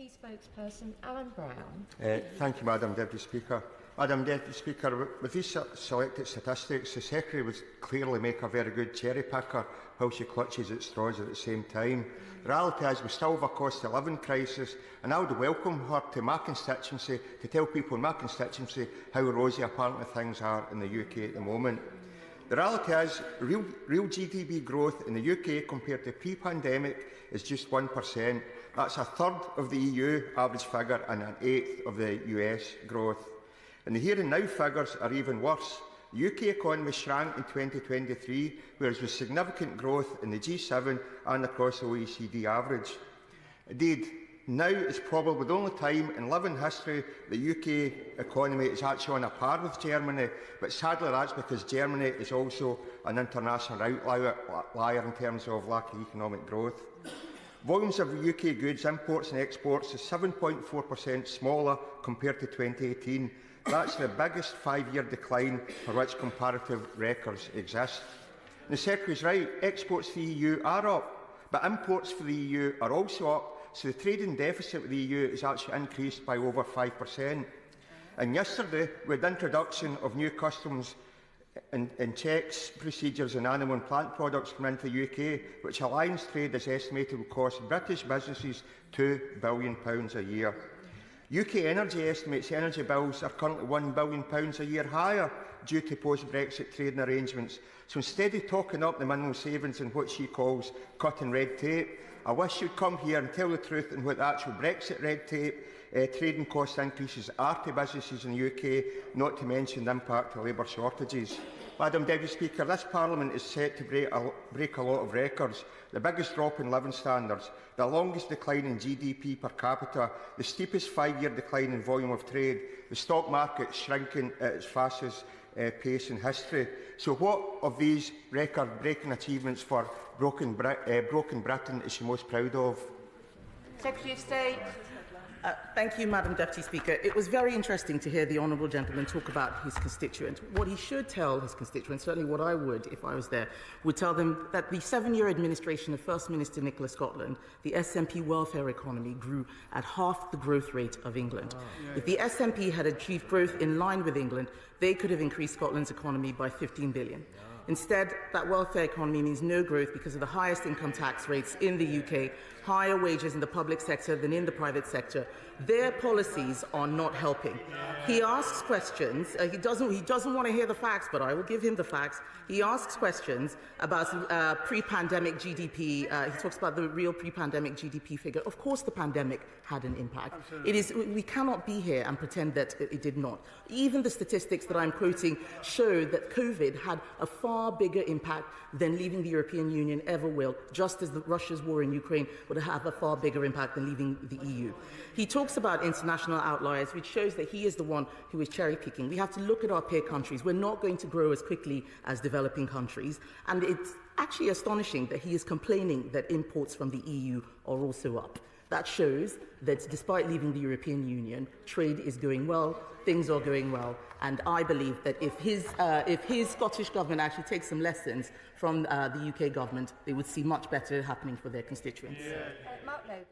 spokesperson Alan Brown. Thank you, Madam Deputy Speaker. Madam Deputy Speaker, with these selected statistics, the Secretary would clearly make a very good cherry picker while she clutches at straws at the same time. The reality is we still have a cost of living crisis, and I would welcome her to my constituency to tell people in my constituency how rosy apparently things are in the UK at the moment. The reality is real GDP growth in the UK compared to pre-pandemic is just 1%. That's a third of the EU average figure and an eighth of the US growth. And the here and now figures are even worse. The UK economy shrank in 2023, whereas with significant growth in the G7 and across the OECD average. Indeed, now is probably the only time in living history the UK economy is actually on a par with Germany, but sadly that's because Germany is also an international outlier in terms of lack of economic growth. Volumes of UK goods imports and exports is 7.4% smaller compared to 2018. That's the biggest 5-year decline for which comparative records exist. And the Secretary is right, exports to the EU are up, but imports for the EU are also up, so the trading deficit with the EU is actually increased by over 5%. And yesterday, with the introduction of new customs and checks procedures on animal and plant products coming into the UK, which alliance trade is estimated will cost British businesses £2 billion a year. UK Energy estimates energy bills are currently £1 billion a year higher due to post-Brexit trading arrangements. So instead of talking up the minimum savings in what she calls cutting red tape, I wish you'd come here and tell the truth in what the actual Brexit red tape trading cost increases are to businesses in the UK, not to mention the impact of labour shortages. Madam Deputy Speaker, this Parliament is set to break a lot of records. The biggest drop in living standards, the longest decline in GDP per capita, the steepest 5-year decline in volume of trade, the stock market shrinking at its fastest pace in history. So what of these record-breaking achievements for broken Britain is she most proud of? Secretary of State. Thank you, Madam Deputy Speaker. It was very interesting to hear the honourable gentleman talk about his constituents. What he should tell his constituents, certainly what I would if I was there, would tell them that the 7-year administration of First Minister Nicola Scotland, the SNP welfare economy grew at half the growth rate of England. If the SNP had achieved growth in line with England, they could have increased Scotland's economy by 15 billion. Instead, that welfare economy means no growth because of the highest income tax rates in the UK, higher wages in the public sector than in the private sector. Their policies are not helping. He asks questions. He doesn't want to hear the facts, but I will give him the facts. He asks questions about pre-pandemic GDP. He talks about the real pre-pandemic GDP figure. Of course, the pandemic had an impact. We cannot be here and pretend that it did not. Even the statistics that I'm quoting show that COVID had a far bigger impact than leaving the European Union ever will, just as Russia's war in Ukraine would have a far bigger impact than leaving the EU. He talks about international outliers, which shows that he is the one who is cherry-picking. We have to look at our peer countries. We're not going to grow as quickly as developing countries, and it's actually astonishing that he is complaining that imports from the EU are also up. That shows that despite leaving the European Union, trade is going well, things are going well, and I believe that if his Scottish Government actually takes some lessons from the UK Government, they would see much better happening for their constituents. Mark Logan.